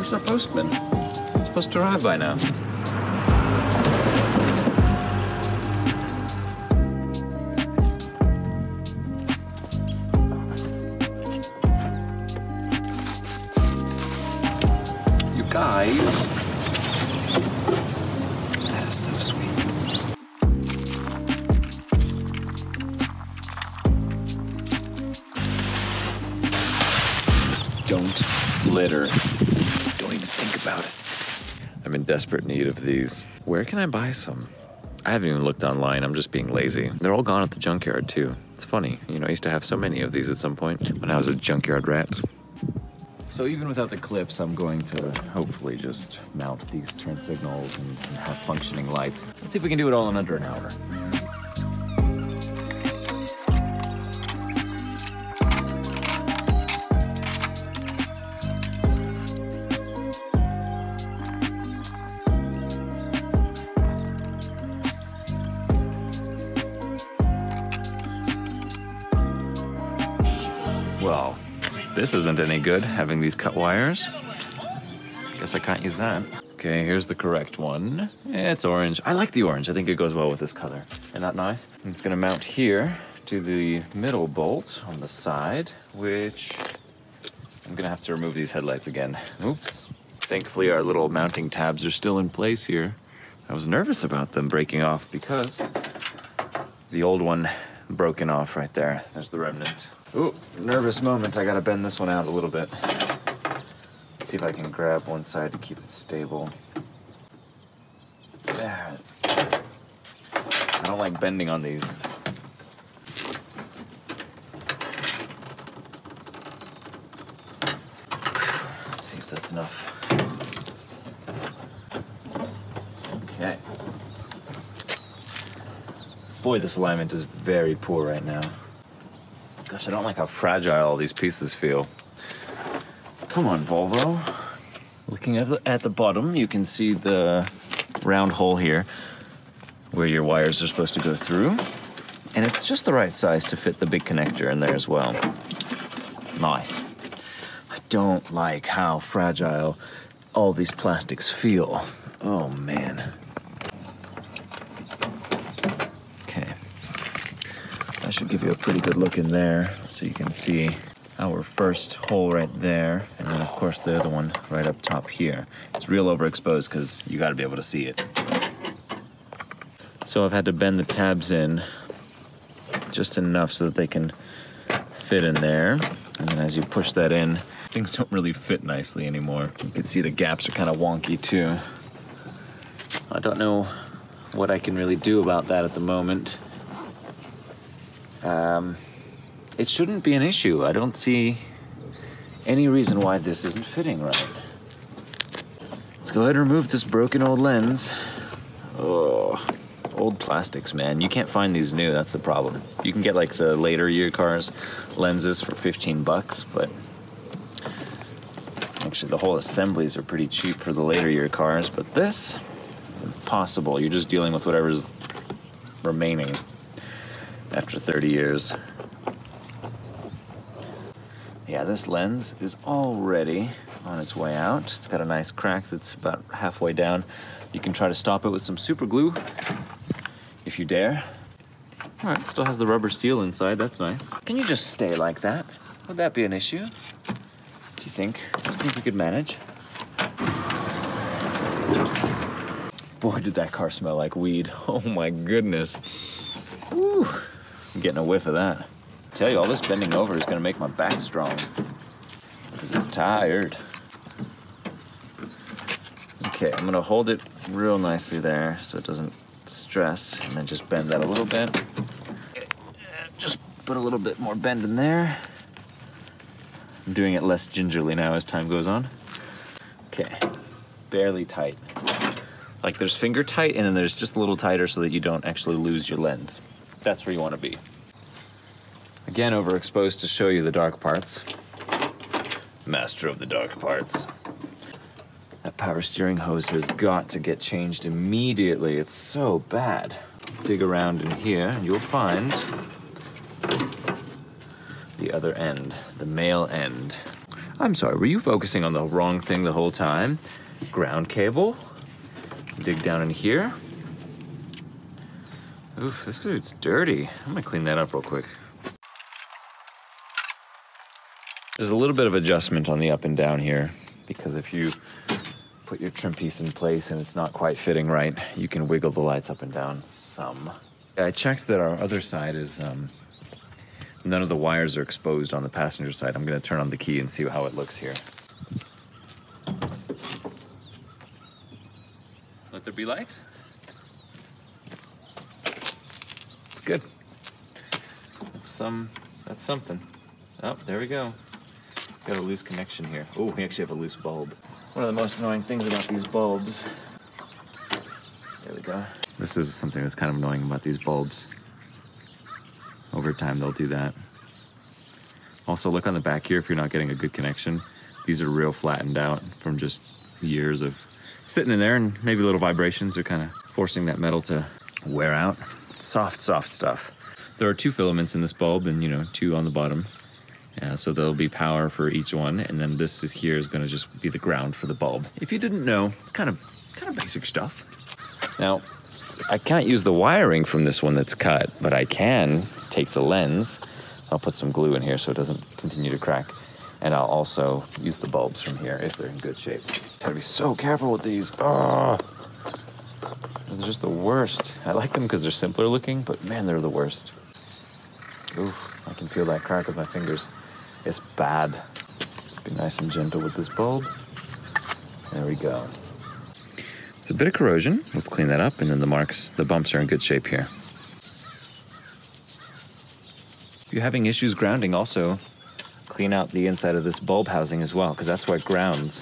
Where's that postman? It's supposed to arrive by now. You guys. That is so sweet. Don't litter. Don't even think about it. I'm in desperate need of these. Where can I buy some? I haven't even looked online. I'm just being lazy. They're all gone at the junkyard too. It's funny. You know, I used to have so many of these at some point when I was a junkyard rat. So even without the clips, I'm going to hopefully just mount these turn signals and have functioning lights. Let's see if we can do it all in under an hour. Well, this isn't any good, having these cut wires. Guess I can't use that. Okay, here's the correct one. It's orange. I like the orange. I think it goes well with this color. Isn't that nice? And it's gonna mount here to the middle bolt on the side, which I'm gonna have to remove these headlights again. Oops. Thankfully, our little mounting tabs are still in place here. I was nervous about them breaking off because the old one broken off right there. There's the remnant. Ooh, nervous moment. I gotta bend this one out a little bit. Let's see if I can grab one side to keep it stable. There. I don't like bending on these. Let's see if that's enough. Okay. Boy, this alignment is very poor right now. Gosh, I don't like how fragile all these pieces feel. Come on, Volvo. Looking at the bottom, you can see the round hole here where your wires are supposed to go through. And it's just the right size to fit the big connector in there as well. Nice. I don't like how fragile all these plastics feel. Oh, man. That should give you a pretty good look in there, so you can see our first hole right there, and then of course the other one right up top here. It's real overexposed because you got to be able to see it. So I've had to bend the tabs in just enough so that they can fit in there, and then as you push that in, things don't really fit nicely anymore. You can see the gaps are kind of wonky too. I don't know what I can really do about that at the moment. It shouldn't be an issue. I don't see any reason why this isn't fitting right. Let's go ahead and remove this broken old lens. Oh, old plastics, man. You can't find these new, that's the problem. You can get like the later year cars lenses for 15 bucks, but actually the whole assemblies are pretty cheap for the later year cars, but this, impossible. You're just dealing with whatever's remaining after 30 years. Yeah, this lens is already on its way out. It's got a nice crack that's about halfway down. You can try to stop it with some super glue, if you dare. All right, still has the rubber seal inside, that's nice. Can you just stay like that? Would that be an issue? Do you think we could manage? Boy, did that car smell like weed. Oh my goodness. Woo. I'm getting a whiff of that. I tell you, all this bending over is gonna make my back strong because it's tired. Okay, I'm gonna hold it real nicely there so it doesn't stress, and then just bend that a little bit. Just put a little bit more bend in there. I'm doing it less gingerly now as time goes on. Okay, barely tight. Like there's finger tight, and then there's just a little tighter so that you don't actually lose your lens. That's where you want to be. Again, overexposed to show you the dark parts. Master of the dark parts. That power steering hose has got to get changed immediately. It's so bad. Dig around in here and you'll find the other end, the male end. I'm sorry, were you focusing on the wrong thing the whole time? Ground cable. Dig down in here. Oof, this dude's dirty. I'm gonna clean that up real quick. There's a little bit of adjustment on the up and down here, because if you put your trim piece in place and it's not quite fitting right, you can wiggle the lights up and down some. I checked that our other side is, none of the wires are exposed on the passenger side. I'm gonna turn on the key and see how it looks here. Let there be light. It's good. That's something. Oh, there we go. Got a loose connection here. Oh, we actually have a loose bulb. One of the most annoying things about these bulbs. There we go. This is something that's kind of annoying about these bulbs. Over time, they'll do that. Also, look on the back here if you're not getting a good connection. These are real flattened out from just years of sitting in there, and maybe little vibrations are kind of forcing that metal to wear out. Soft, soft stuff. There are 2 filaments in this bulb and, 2 on the bottom. So there'll be power for each one, and then this here is going to just be the ground for the bulb. If you didn't know, it's kind of basic stuff. Now, I can't use the wiring from this one that's cut, but I can take the lens. I'll put some glue in here so it doesn't continue to crack. And I'll also use the bulbs from here if they're in good shape. Gotta be so careful with these. Oh, they're just the worst. I like them because they're simpler looking, but man, they're the worst. Oof, I can feel that crack with my fingers. It's bad. Let's be nice and gentle with this bulb. There we go. It's a bit of corrosion. Let's clean that up, and then the bumps are in good shape here. If you're having issues grounding, also clean out the inside of this bulb housing as well, because that's where it grounds.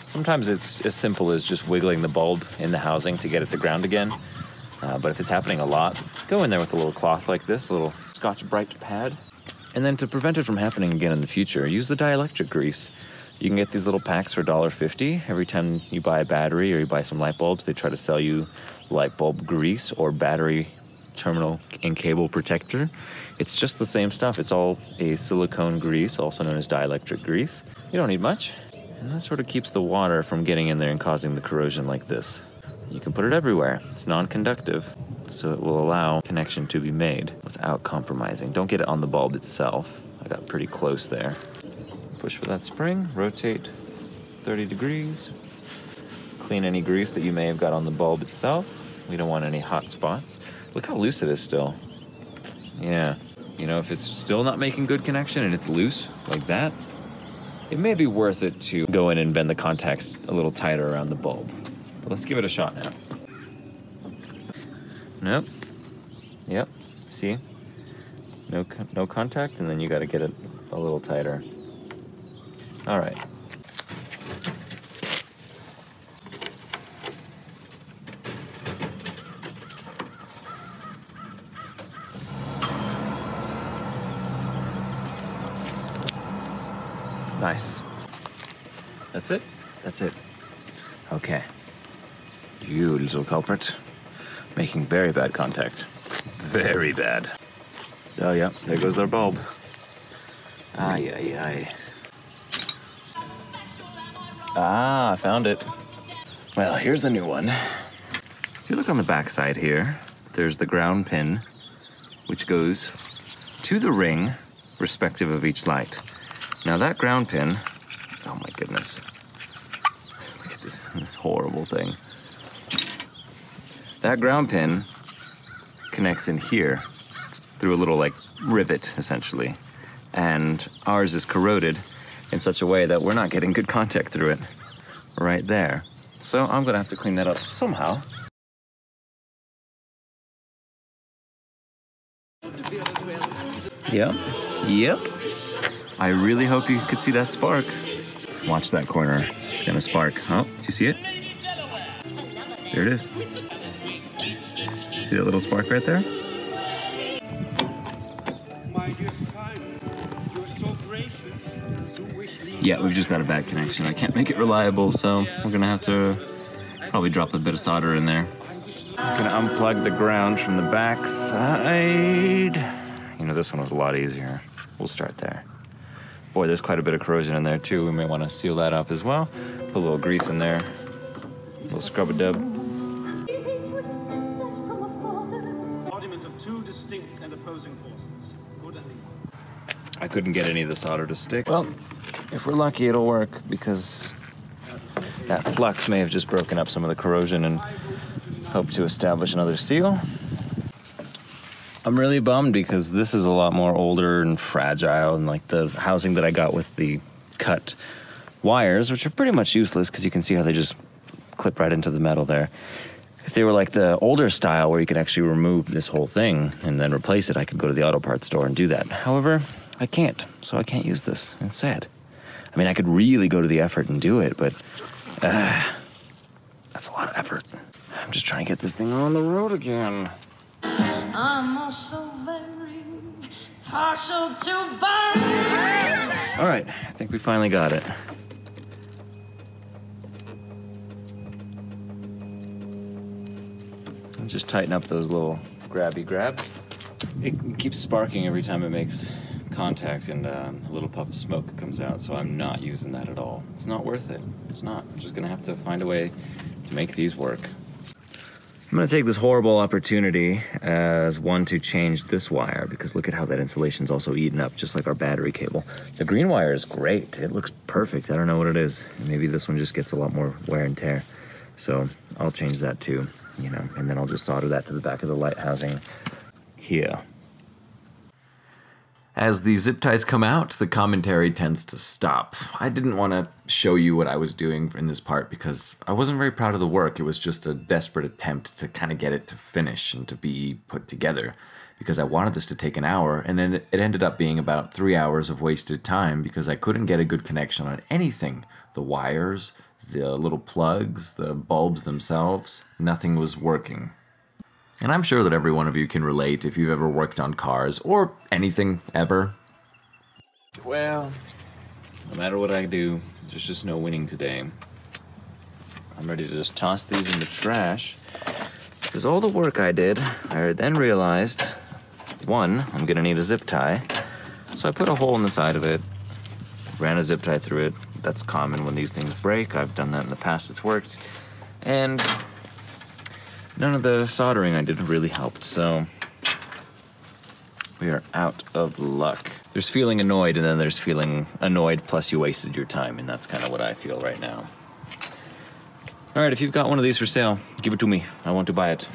Sometimes it's as simple as just wiggling the bulb in the housing to get it to ground again. But if it's happening a lot, go in there with a little cloth like this, a little Scotch-Brite pad. And then to prevent it from happening again in the future, use the dielectric grease. You can get these little packs for $1.50. Every time you buy a battery or you buy some light bulbs, they try to sell you light bulb grease or battery terminal and cable protector. It's just the same stuff. It's all a silicone grease, also known as dielectric grease. You don't need much. And that sort of keeps the water from getting in there and causing the corrosion like this. You can put it everywhere. It's non-conductive, so it will allow connection to be made without compromising. Don't get it on the bulb itself. I got pretty close there. Push for that spring, rotate 30 degrees. Clean any grease that you may have got on the bulb itself. We don't want any hot spots. Look how loose it is still. Yeah, if it's still not making good connection and it's loose like that, it may be worth it to go in and bend the contacts a little tighter around the bulb. But let's give it a shot now. Nope. Yep. See? No contact, and then you got to get it a little tighter. All right. Nice. That's it? That's it. Okay. You little culprit. Making very bad contact. Very bad. Oh yeah, there goes their bulb. Ay, ay, ay. Ah, I found it. Well, here's the new one. If you look on the back side here, there's the ground pin, which goes to the ring, respective of each light. Now that ground pin, oh my goodness. Look at this horrible thing. That ground pin connects in here through a little rivet, essentially. And ours is corroded in such a way that we're not getting good contact through it right there. So I'm gonna have to clean that up somehow. Yep. I really hope you could see that spark. Watch that corner. It's gonna spark. Oh, do you see it? There it is. See that little spark right there? Yeah, we've just got a bad connection. I can't make it reliable, so we're gonna have to probably drop a bit of solder in there. I'm gonna unplug the ground from the back side. This one was a lot easier. We'll start there. Boy, there's quite a bit of corrosion in there too. We may want to seal that up as well. Put a little grease in there, a little scrub-a-dub. Embodiment of two distinct and opposing forces, good and evil. I couldn't get any of the solder to stick. Well, if we're lucky, it'll work because that flux may have just broken up some of the corrosion and helped to establish another seal. I'm really bummed because this is a lot more older and fragile, and like the housing that I got with the cut wires, which are pretty much useless because you can see how they just clip right into the metal there. If they were like the older style where you could actually remove this whole thing and then replace it, I could go to the auto parts store and do that. However, I can't, so I can't use this. It's sad. I mean, I could really go to the effort and do it, but that's a lot of effort. I'm just trying to get this thing on the road again. I'm also very partial to burn. All right, I think we finally got it. I'll just tighten up those little grabby grabs. It keeps sparking every time it makes contact, and a little puff of smoke comes out, so I'm not using that at all. It's not worth it. It's not. I'm just gonna have to find a way to make these work. I'm gonna take this horrible opportunity as one to change this wire, because look at how that insulation's also eaten up, just like our battery cable. The green wire is great. It looks perfect. I don't know what it is. Maybe this one just gets a lot more wear and tear. So I'll change that too, you know, and then I'll just solder that to the back of the light housing here. As the zip ties come out, the commentary tends to stop. I didn't want to show you what I was doing in this part because I wasn't very proud of the work. It was just a desperate attempt to kind of get it to finish and to be put together, because I wanted this to take an hour, and then it ended up being about 3 hours of wasted time because I couldn't get a good connection on anything. The wires, the little plugs, the bulbs themselves, nothing was working. And I'm sure that every one of you can relate if you've ever worked on cars, or anything, ever. Well, no matter what I do, there's just no winning today. I'm ready to just toss these in the trash, because all the work I did, I then realized, one, I'm gonna need a zip tie. So I put a hole in the side of it, ran a zip tie through it. That's common when these things break. I've done that in the past, it's worked. And none of the soldering I did really helped, so we are out of luck. There's feeling annoyed, and then there's feeling annoyed plus you wasted your time, and that's kind of what I feel right now. All right, if you've got one of these for sale, give it to me. I want to buy it.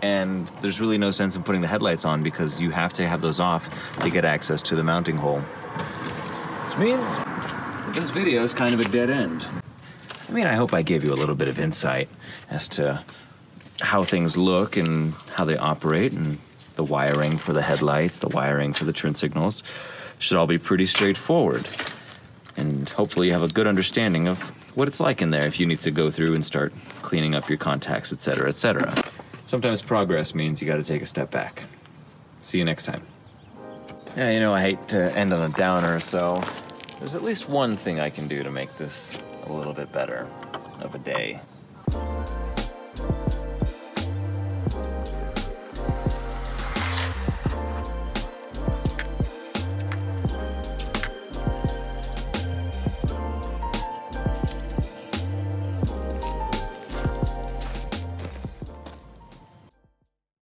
And there's really no sense in putting the headlights on because you have to have those off to get access to the mounting hole. Which means that this video is kind of a dead end. I mean, I hope I gave you a little bit of insight as to how things look and how they operate, and the wiring for the headlights, the wiring for the turn signals should all be pretty straightforward. And hopefully you have a good understanding of what it's like in there if you need to go through and start cleaning up your contacts, etc., etc. Sometimes progress means you got to take a step back. See you next time. Yeah, you know, I hate to end on a downer, so there's at least one thing I can do to make this a little bit better of a day.